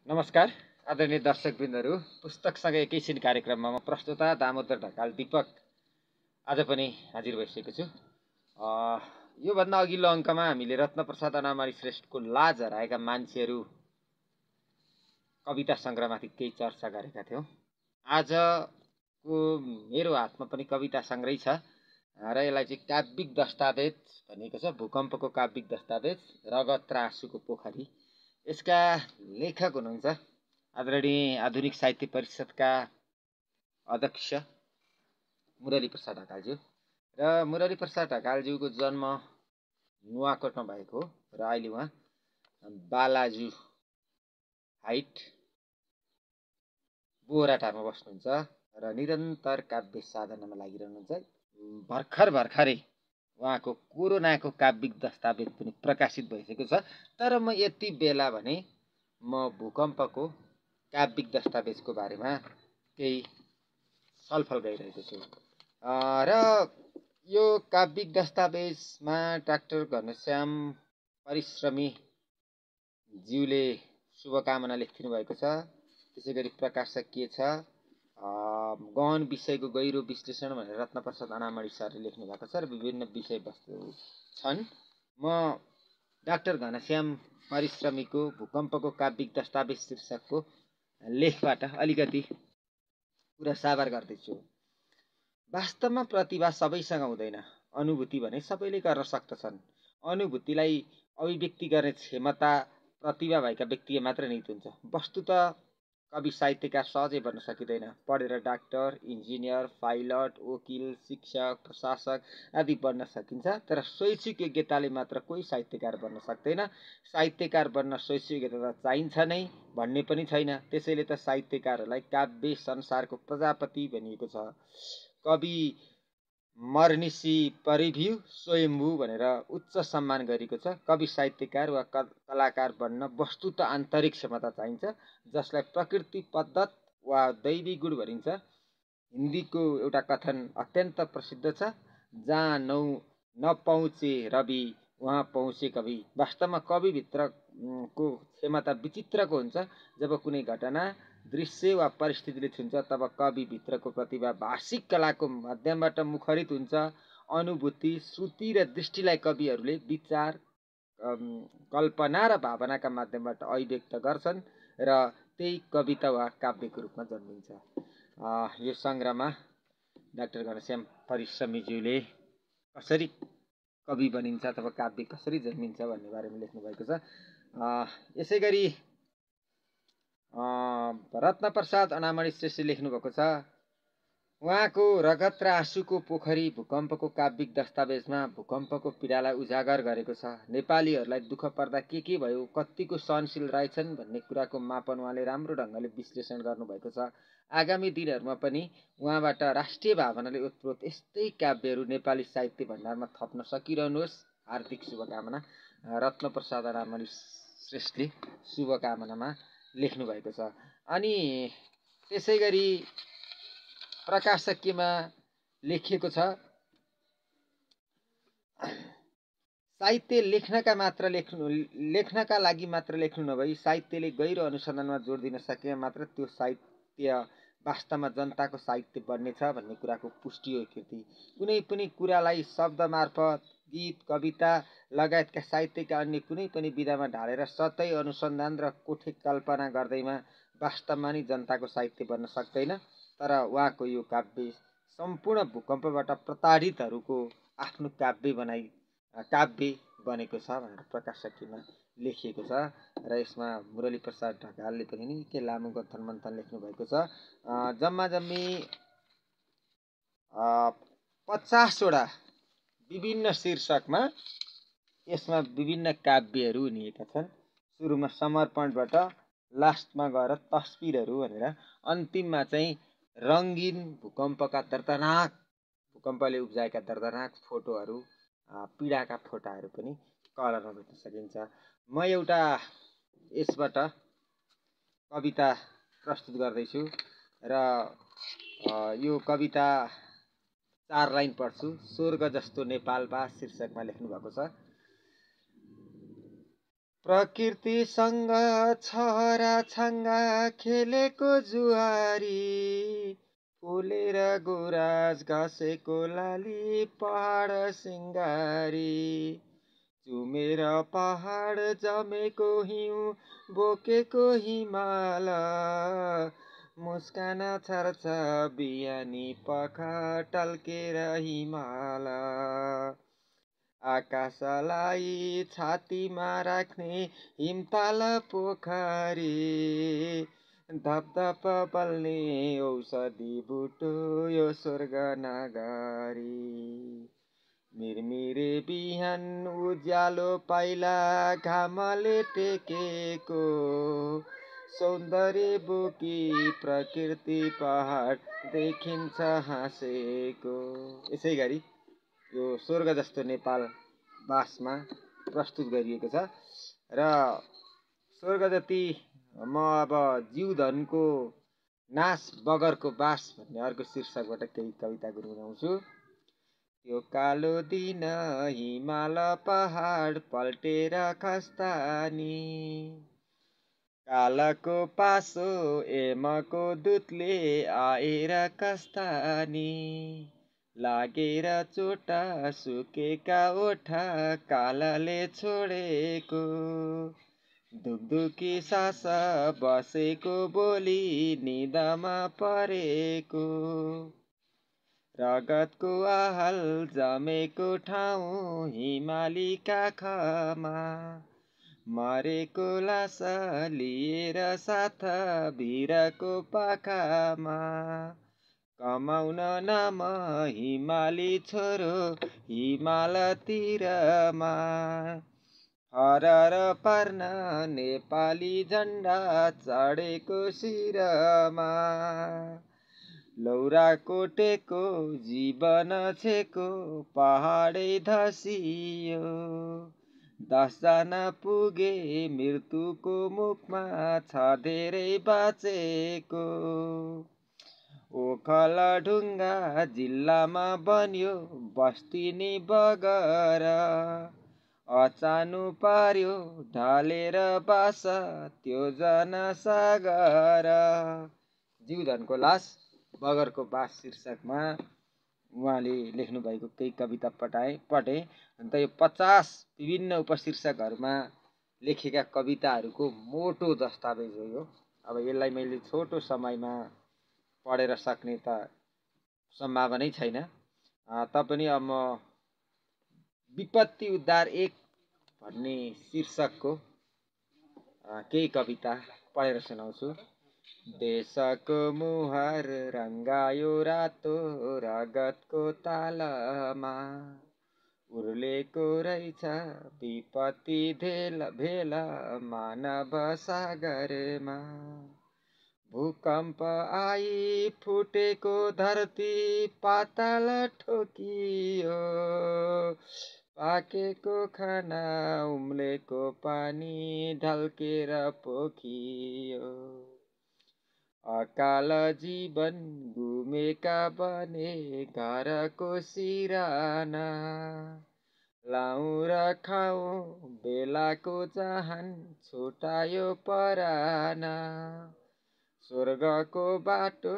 नमस्कार आदरणीय दर्शकवृन्दहरू। पुस्तकसँग एकैछिन कार्यक्रममा म प्रस्तुता दामोदर ढकाल दीपक आज पनि हाजिर भइसकेको छु। योभन्दा अघिल्लो अङ्कमा हामीले रत्नप्रसाद अनामणि श्रेष्ठको लाज हराएका मान्छेहरू कविता सङ्ग्रहमाथि केही चर्चा गरेका थियौँ। आजको मेरो हातमा पनि कविता सङ्ग्रह छ र यसलाई चाहिँ काव्यिक दस्तावेज भनिएको छ। भूकम्पको काव्यिक दस्तावेज, रगत र आँसुको पोखरी। यसका लेखक हुनुहुन्छ आदरणीय आधुनिक साहित्य परिषदका अध्यक्ष मुरली प्रसाद ढकालज्यू। र मुरली प्रसाद ढकालज्यूको जन्म नुवाकोटमा भएको हो र अहिले उहाँ बालाजु हाइट बोराटारमा बस्नुहुन्छ र निरन्तर काव्य साधनामा लागिरहनुहुन्छ। भर्खरै उहाँको कोरोनाको काव्यिक दस्तावेज पनि प्रकाशित भइसकेको छ। तर म यति बेला भने म भूकम्पको काव्यिक दस्तावेजको बारेमा केही छलफल गरिरहेको छु। र यो काव्यिक दस्तावेजमा डाक्टर घनश्याम परिश्रमी ज्यूले शुभकामना लेखिदिनु भएको छ। त्यसै गरी प्रकाशक के छ, गहन विषयको गहिरो विश्लेषण भनेर रत्नप्रसाद अनामणि सरले लेख्नु भएको छ र विभिन्न विषयवस्तुहरू छन्। म डाक्टर घनश्याम परिश्रमीको भूकम्पको काव्यिक दस्तावेज शीर्षकको लेखबाट अलिकति कुरा साभार गर्दैछु। वास्तवमा प्रतिभा सबैसँग हुँदैन, अनुभूति भने सबैले गर्न सक्दछन्। अनुभूतिलाई अभिव्यक्ति गर्ने क्षमता प्रतिभा भएका व्यक्तिले मात्र निहित हुन्छ। वस्तुतः कवि साहित्यकार सहजै बन्न सकिँदैन। पढेर डाक्टर, इन्जिनियर, पाइलट, वकिल, शिक्षक, प्रशासक आदि बन्न सकिन्छ, तर शैक्षिक योग्यताले मात्र कोही साहित्यकार बन्न सक्दैन। साहित्यकार बन्न शैक्षिक योग्यता चाहिन्छ नै भन्ने पनि छैन। त्यसैले त साहित्यकारहरूलाई काव्य संसारको प्रजापति भनिएको छ। कवि मर्निसी परिभ्यू स्वयम्भू भनेर उच्च सम्मान गरिएको छ। कवि साहित्यकार वा कलाकार बन्न वस्तुतः आन्तरिक क्षमता चाहिन्छ, जसलाई प्रकृति प्रदत्त वा दैवी गुण भनिन्छ। हिन्दीको एउटा कथन अत्यन्त प्रसिद्ध छ, जहाँ नपहुँचे रवि वहाँ पहुँचे कवि। वास्तवमा कविभित्रको क्षमता विचित्रको हुन्छ। जब कुनै घटना, दृश्य वा परिस्थितिले छुन्छ तब कविभित्रको प्रतिभा भाषिक कलाको माध्यमबाट मुखरित हुन्छ। अनुभूति, श्रुति र दृष्टिलाई कविहरूले विचार, कल्पना र भावनाका माध्यमबाट अभिव्यक्त गर्छन् र त्यही कविता वा काव्यको रूपमा जन्मिन्छ। यो सङ्ग्रहमा डाक्टर घनश्याम परिश्रमीज्यूले कसरी कवि बनिन्छ अथवा काव्य कसरी जन्मिन्छ भन्ने बारेमा लेख्नु भएको छ। यसै गरी रत्नप्रसाद अनामणि श्रेष्ठले लेख्नु भएको छ, उहाँको रगत र आँसुको पोखरी भूकम्पको काव्यिक दस्तावेजमा भूकम्पको पीडालाई उजागर गरेको छ। नेपालीहरूलाई दुःख पर्दा के भयो, कतिको सहनशील रहेछन् भन्ने कुराको मापन उहाँले राम्रो ढङ्गले विश्लेषण गर्नुभएको छ। आगामी दिनहरूमा पनि उहाँबाट राष्ट्रिय भावनाले ओतप्रोत यस्तै काव्यहरू नेपाली साहित्य भण्डारमा थप्न सकिरहनुहोस्। हार्दिक शुभकामना। रत्नप्रसाद अनामणि श्रेष्ठले शुभकामनामा लेख्नु भएको छ। अनि त्यसै गरी प्रकाशक केमा लेखिएको छ, साहित्य लेख्नका लागि मात्र लेख्नु नभई साहित्यले गहिरो अनुसन्धानमा जोड दिन सके मात्र त्यो साहित्य वास्तवमा जनताको साहित्य बन्नेछ भन्ने कुराको पुष्टि हो कृति। कुनै पनि कुरालाई शब्द मार्फत, गीत, कविता लगायतका साहित्यका अन्य कुनै पनि विधामा ढालेर सतै अनुसन्धान र कोठे कल्पना गर्दैमा वास्तवमा नै जनताको साहित्य बन्न सक्दैन। तर उहाँको यो काव्य सम्पूर्ण भूकम्पबाट प्रताडितहरूको आफ्नो काव्य बनेको छ भनेर प्रकाशकीमा लेखिएको छ। र यसमा मुरली प्रसाद ढकालले पनि निकै लामो गन्थन मन्थन लेख्नु भएको छ। जम्मा जम्मी 50वटा विभिन्न शीर्षकमा यसमा विभिन्न काव्यहरू हुनिएका छन्। सुरुमा समर्पणबाट लास्टमा गएर तस्बिरहरू भनेर अन्तिममा चाहिँ रङ्गीन भूकम्पले उब्जाएका दर्दनाक फोटोहरू, पीडाका फोटाहरू पनि कलरमा भेट्न सकिन्छ। म एउटा यसबाट कविता प्रस्तुत गर्दैछु र यो कविता 4 लाइन पढ्छु। स्वर्ग जस्तो नेपालमा शीर्षकमा लेख्नु भएको छ। प्रकृतिसँग छहरा छाङ्गा खेलेको जुहारी फुलेर गुराँस घसेको लाली पहाड सिङ्गारी चुमेर पहाड जमेको हिउँ बोकेको हिमाल मुस्कान छर्छ बिहानी पख टल्केर हिमाल आकाशलाई छातीमा राख्ने हिमताल पोखरी धपधप बल्ने औषधि बुटो यो स्वर्ग नगरी मिरमिरे बिहान उज्यालो पाइला घामले टेकेको सौन्दर्य बोकी प्रकृति पहाड देखिन्छ हाँसेको। यसै गरी यो स्वर्ग जस्तो नेपाल बासमा प्रस्तुत गरिएको छ र स्वर्ग जति म अब जीवधनको नाश बगरको बास भन्ने अर्को शीर्षकबाट केही कविता गुनगुनाउँछु। यो कालो दिन हिमाल पहाड पल्टेर खस्तानी कालको पासो एमको दूतले आएर कस्तानी लागेर चोट सुकेका ओठा कालले छोडेको दुखदुखी सास बसेको बोली निदमा परेको रगतको आहल जमेको ठाउँ हिमाली काखमा मरेको लास लिएर साथ भिरको पाखामा कमाउन नाम हिमाली छोरो हिमालतिरमा हरर पार्न नेपाली झन्डा चढेको शिरमा लौराको टेको जीवन छेको पहाडै धसियो 10 जना पुगे मृत्युको मुखमा छ धेरै बाँचेको ओखलढुङ्गा जिल्लामा बन्यो बस्ती नि बगर अचानु पार्यो ढलेर बास त्यो जनसागर। जीवधनको लास बगरको बास शीर्षकमा उहाँले लेख्नु भएको केही कविता पढे। अन्त यो 50 विभिन्न उपशीर्षकहरूमा लेखेका कविताहरूको मोटो दस्तावेज हो यो। अब यसलाई मैले छोटो समयमा पढेर सक्ने त सम्भावनै छैन। पनि अब म विपत्ति उद्धार 1 भन्ने शीर्षकको केही कविता पढेर सुनाउँछु। देशको मुहार रङ्गायो रातो रगतको तालमा उर्लेको रहेछ विपत्ति भेल मानव सागरमा भूकम्प आई फुटेको धरती पाताल ठोकियो पाकेको खाना उम्लेको पानी ढल्केर पोखियो अकाल जीवन गुमेका बने घरको सिराना लाउँ र खाउँ बेलाको चाहन छुटायो पराना स्वर्गको बाटो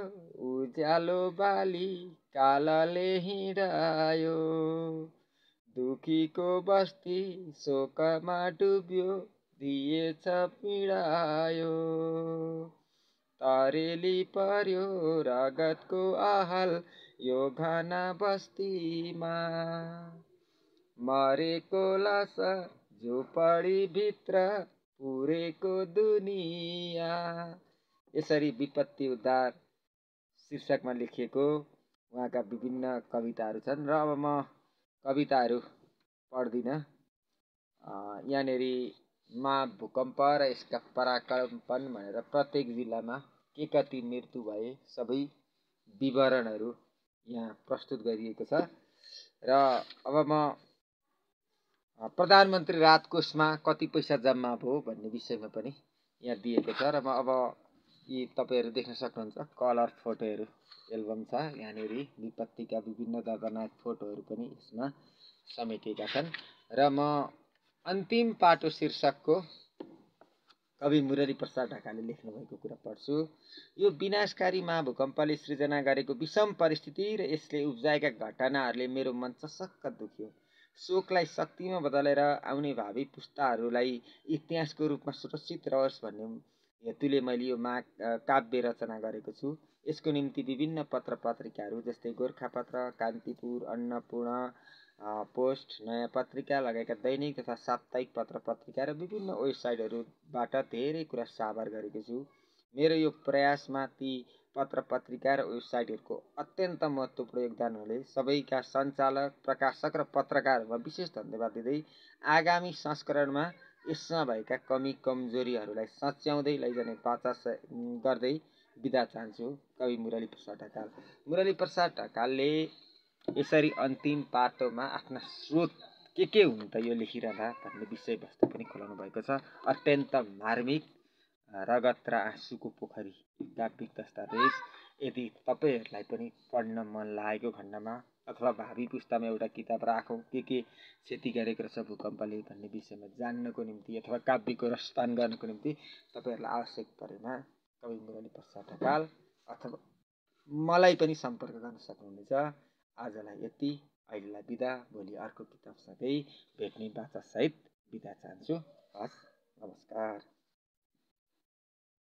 उज्यालो बाली कालले हिँडायो दुखीको बस्ती शोकमा डुब्यो दिएछ पीडायो तरेली पर्यो रगतको आहल यो घना बस्तीमा मरेको लास झोपडी भित्र पुरेको दुनिया। यसरी विपत्ति उद्धार शीर्षकमा लेखिएको उहाँका विभिन्न कविताहरू छन् र अब म कविताहरू पढ्दिनँ। यहाँनेरि महाभूकम्प र यसका पराकम्पन भनेर प्रत्येक जिल्लामा के कति मृत्यु भए सबै विवरणहरू यहाँ प्रस्तुत गरिएको छ। र अब म प्रधानमन्त्री राहत कोषमा कति पैसा जम्मा भयो भन्ने विषयमा पनि यहाँ दिएको छ। र म अब यी तपाईहरु देख्न सक्नुहुन्छ कलर फोटोहरू एल्बम छ। यहाँनेरि विपत्तिका विभिन्न दर्दनाक फोटोहरू पनि यसमा समेटिएका छन्। र म अन्तिम पाटो शीर्षकको कवि मुरली प्रसाद ढकालले लेख्नुभएको कुरा पढ्छु। यो विनाशकारी महाभूकम्पले सृजना गरेको विषम परिस्थिति र यसले उब्जाएका घटनाहरूले मेरो मन चसक्क दुख्यो। शोकलाई शक्तिमा बदलेर आउने भावी पुस्ताहरूलाई इतिहासको रूपमा सुरक्षित रहोस् भन्ने हेतुले मैले यो काव्य रचना गरेको छु। यसको निम्ति विभिन्न पत्र पत्रिकाहरू जस्तै गोर्खापत्र, कान्तिपुर, अन्नपूर्ण पोस्ट, नयाँ पत्रिका लगायतका दैनिक तथा साप्ताहिक पत्र पत्रिका र विभिन्न वेबसाइटहरूबाट धेरै कुरा साभार गरेको छु। मेरो यो प्रयासमा ती पत्र पत्रिका र वेबसाइटहरूको अत्यन्त महत्त्वपूर्ण योगदान हुनाले सबैका सञ्चालक, प्रकाशक र पत्रकारहरूमा विशेष धन्यवाद दिँदै आगामी संस्करणमा यसमा भएका कमी कमजोरीहरूलाई सच्याउँदै लैजाने बाचा गर्दै बिदा चाहन्छु। कवि मुरली प्रसाद ढकाल। मुरली प्रसाद ढकालले यसरी अन्तिम पाटोमा आफ्ना स्रोत के हुन् त यो लेखिरहँदा भन्ने विषयवस्तु पनि खुलाउनु भएको छ। अत्यन्त मार्मिक, रगत र आँसुको पोखरी काव्यिक दस्तावेज। यदि तपाईँहरूलाई पनि पढ्न मन लागेको खण्डमा अथवा भावी पुस्तामा एउटा किताब राखौँ के क्षति गरेको रहेछ भूकम्पले भन्ने विषयमा जान्नको निम्ति अथवा काव्यको रसपान गर्नको निम्ति तपाईँहरूलाई आवश्यक परेमा कवि मुरली प्रसाद ढकाल अथवा मलाई पनि सम्पर्क गर्न सक्नुहुनेछ। आजलाई यति, अहिलेलाई बिदा। भोलि अर्को किताबसँगै भेट्ने बाचासहित बिदा चाहन्छु। हस्, नमस्कार।